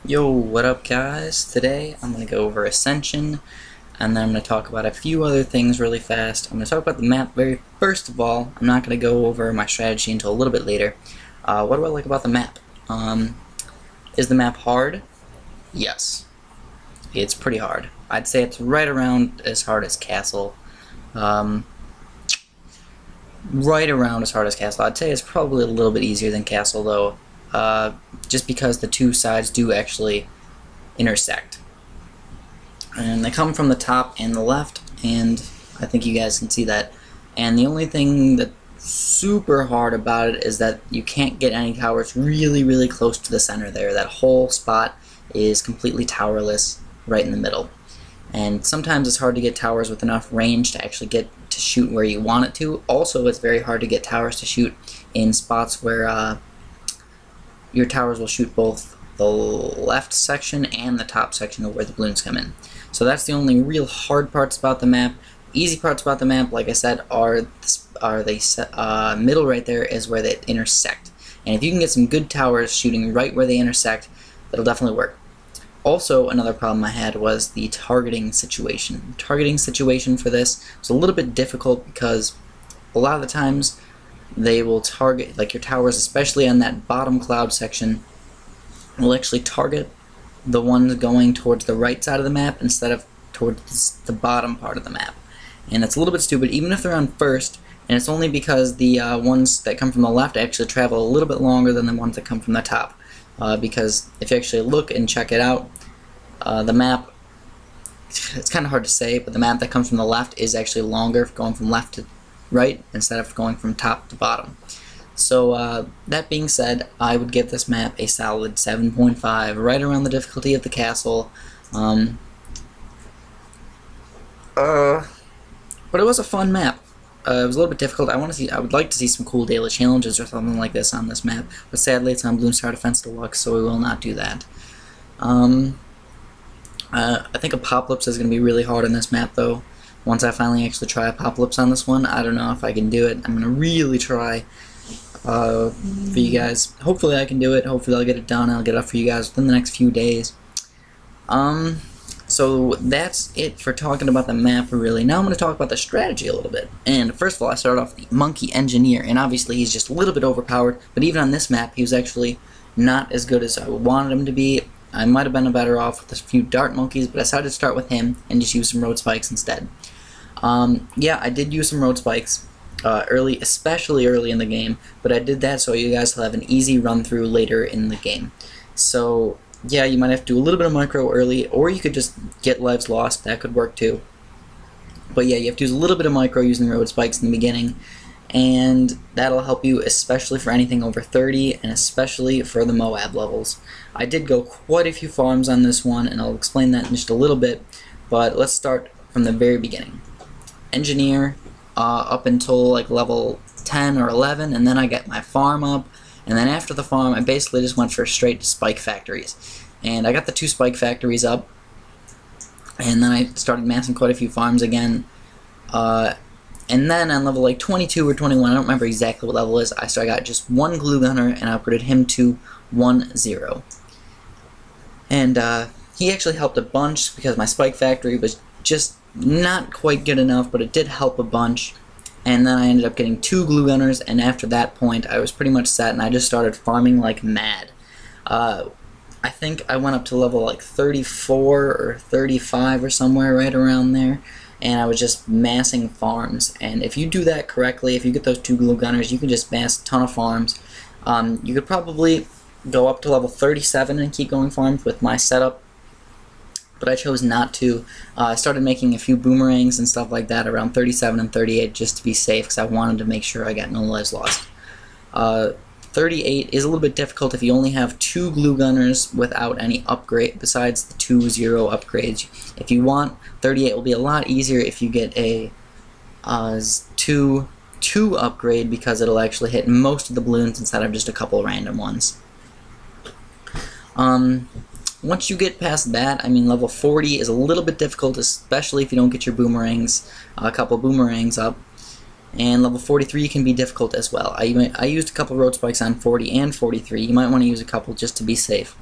Yo, what up guys? Today I'm going to go over Ascension, and then I'm going to talk about a few other things really fast. I'm going to talk about the map very first of all. I'm not going to go over my strategy until a little bit later. What do I like about the map? Is the map hard? Yes. It's pretty hard. I'd say it's right around as hard as Castle. Right around as hard as Castle. I'd say it's probably a little bit easier than Castle though. Just because the two sides do actually intersect. And they come from the top and the left, and I think you guys can see that. And the only thing that's super hard about it is that you can't get any towers really close to the center there. That whole spot is completely towerless right in the middle. And sometimes it's hard to get towers with enough range to actually get to shoot where you want it to. Also, it's very hard to get towers to shoot in spots where your towers will shoot both the left section and the top section of where the balloons come in. So that's the only real hard parts about the map. Easy parts about the map, like I said, are the middle right there is where they intersect. And if you can get some good towers shooting right where they intersect, that'll definitely work. Also, another problem I had was the targeting situation. The targeting situation for this was a little bit difficult because a lot of the times they will target, like your towers, especially on that bottom cloud section, will actually target the ones going towards the right side of the map instead of towards the bottom part of the map. And it's a little bit stupid, even if they're on first, and it's only because the ones that come from the left actually travel a little bit longer than the ones that come from the top. Because if you actually look and check it out, the map, it's kind of hard to say, but the map that comes from the left is actually longer, going from left to right instead of going from top to bottom. So that being said, I would give this map a solid 7.5, right around the difficulty of the Castle. But it was a fun map. It was a little bit difficult. I would like to see some cool daily challenges or something like this on this map, but sadly it's on Bloons Tower Defense Deluxe, so we will not do that. I think Apocalypse is going to be really hard on this map though. Once I finally actually try Apocalypse on this one, I don't know if I can do it. I'm going to really try for you guys. Hopefully I can do it. Hopefully I'll get it done. I'll get it up for you guys within the next few days. So that's it for talking about the map really. Now I'm going to talk about the strategy a little bit. And first of all, I started off with the Monkey Engineer, and obviously he's just a little bit overpowered, but even on this map he was actually not as good as I wanted him to be. I might have been better off with a few Dart Monkeys, but I decided to start with him and just use some Road Spikes instead. Yeah, I did use some Road Spikes early, especially early in the game, but I did that so you guys will have an easy run through later in the game. So yeah, you might have to do a little bit of micro early, or you could just get lives lost. That could work too. But yeah, you have to use a little bit of micro using Road Spikes in the beginning, and that'll help you especially for anything over 30 and especially for the Moab levels. I did go quite a few farms on this one, and I'll explain that in just a little bit, but let's start from the very beginning. Engineer up until like level 10 or 11, and then I get my farm up, and then after the farm I basically just went for straight spike factories, and I got the 2 spike factories up, and then I started massing quite a few farms again, and then on level like 22 or 21, I don't remember exactly what level it is, I got just 1 glue gunner and I upgraded him to 1-0. And he actually helped a bunch because my spike factory was just not quite good enough, but it did help a bunch. And then I ended up getting 2 glue gunners, and after that point I was pretty much set, and I just started farming like mad. I think I went up to level like 34 or 35 or somewhere right around there, and I was just massing farms. And if you do that correctly, if you get those 2 glue gunners, you can just mass a ton of farms. You could probably go up to level 37 and keep going farms with my setup, but I chose not to. I started making a few boomerangs and stuff like that around 37 and 38 just to be safe, because I wanted to make sure I got no lives lost. 38 is a little bit difficult if you only have 2 glue gunners without any upgrade besides the 2-0 upgrades. If you want, 38 will be a lot easier if you get a 2 upgrade, because it'll actually hit most of the balloons instead of just a couple random ones. Once you get past that, I mean, level 40 is a little bit difficult, especially if you don't get your boomerangs, a couple boomerangs up. And level 43 can be difficult as well. I used a couple road spikes on 40 and 43. You might want to use a couple just to be safe.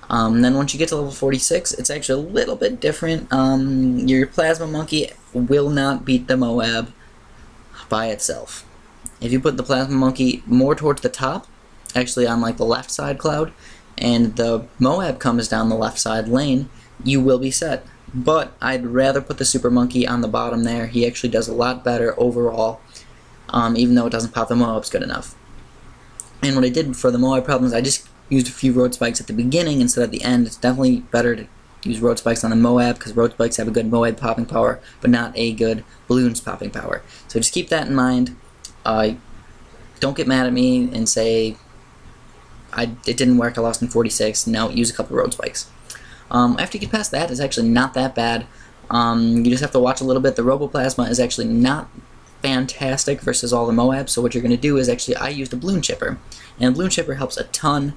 Then once you get to level 46, it's actually a little bit different. Your Plasma Monkey will not beat the Moab by itself. If you put the Plasma Monkey more towards the top, actually on like the left side cloud, and the Moab comes down the left side lane, you will be set. But I'd rather put the Super Monkey on the bottom there. He actually does a lot better overall, even though it doesn't pop the Moabs good enough. And what I did for the Moab problems, I just used a few road spikes at the beginning instead of the end. It's definitely better to use road spikes on the Moab because road spikes have a good Moab popping power, but not a good balloons popping power. So just keep that in mind. Don't get mad at me and say it didn't work, I lost in 46. No, use a couple road spikes. After you get past that, it's actually not that bad. You just have to watch a little bit. The Roboplasma is actually not fantastic versus all the Moabs, so what you're going to do is actually, I used a Balloon Chipper, and a Balloon Chipper helps a ton.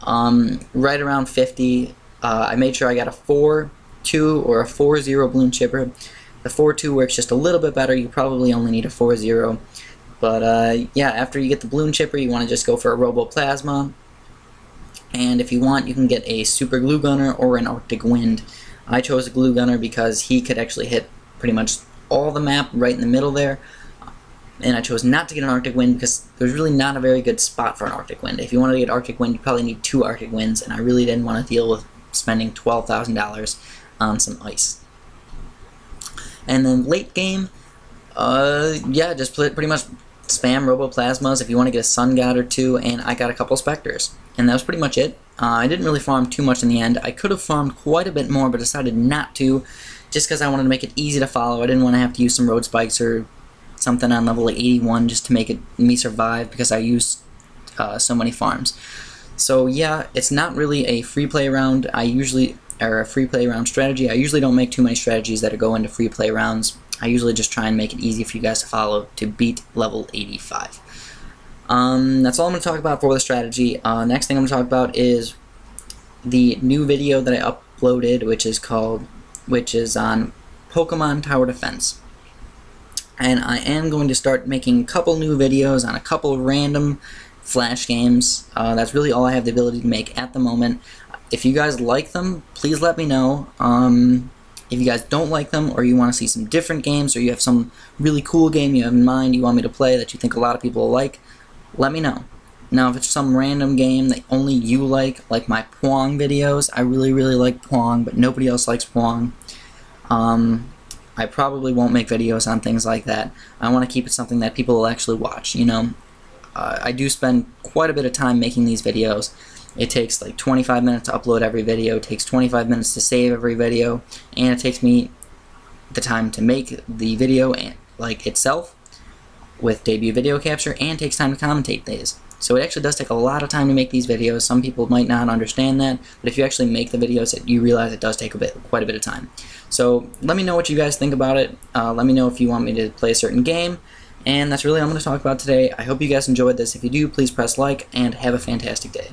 Right around 50, I made sure I got a 4-2 or a 4-0 Balloon Chipper. The 4-2 works just a little bit better. You probably only need a 4-0. But yeah, after you get the Balloon Chipper, you want to just go for a Roboplasma. And if you want, you can get a Super Glue Gunner or an Arctic Wind. I chose a Glue Gunner because he could actually hit pretty much all the map right in the middle there. And I chose not to get an Arctic Wind because there's really not a very good spot for an Arctic Wind. If you want to get Arctic Wind, you probably need 2 Arctic Winds, and I really didn't want to deal with spending $12,000 on some ice. And then late game, yeah, just pretty much spam Roboplasmas if you want to get a Sun God or 2, and I got a couple Spectres. And that was pretty much it. I didn't really farm too much in the end. I could have farmed quite a bit more, but decided not to, just because I wanted to make it easy to follow. I didn't want to have to use some road spikes or something on level 81 just to make me survive, because I used so many farms. So yeah, it's not really a free play round. Or a free play round strategy. I usually don't make too many strategies that go into free play rounds. I usually just try and make it easy for you guys to follow to beat level 85. That's all I'm going to talk about for the strategy. Next thing I'm going to talk about is the new video that I uploaded, which is on Pokemon Tower Defense. And I am going to start making a couple new videos on a couple random Flash games. That's really all I have the ability to make at the moment. If you guys like them, please let me know. If you guys don't like them, or you want to see some different games, or you have some really cool game you have in mind you want me to play that you think a lot of people will like, let me know. Now, if it's some random game that only you like my Pwong videos, I really, really like Pwong, but nobody else likes Pwong. I probably won't make videos on things like that. I want to keep it something that people will actually watch, you know. I do spend quite a bit of time making these videos. It takes like 25 minutes to upload every video, it takes 25 minutes to save every video, and it takes me the time to make the video itself with debut video capture, and takes time to commentate these. So it actually does take a lot of time to make these videos. Some people might not understand that, but if you actually make the videos, you realize it does take quite a bit of time. So let me know what you guys think about it. Let me know if you want me to play a certain game, and that's really all I'm going to talk about today. I hope you guys enjoyed this. If you do, please press like, and have a fantastic day.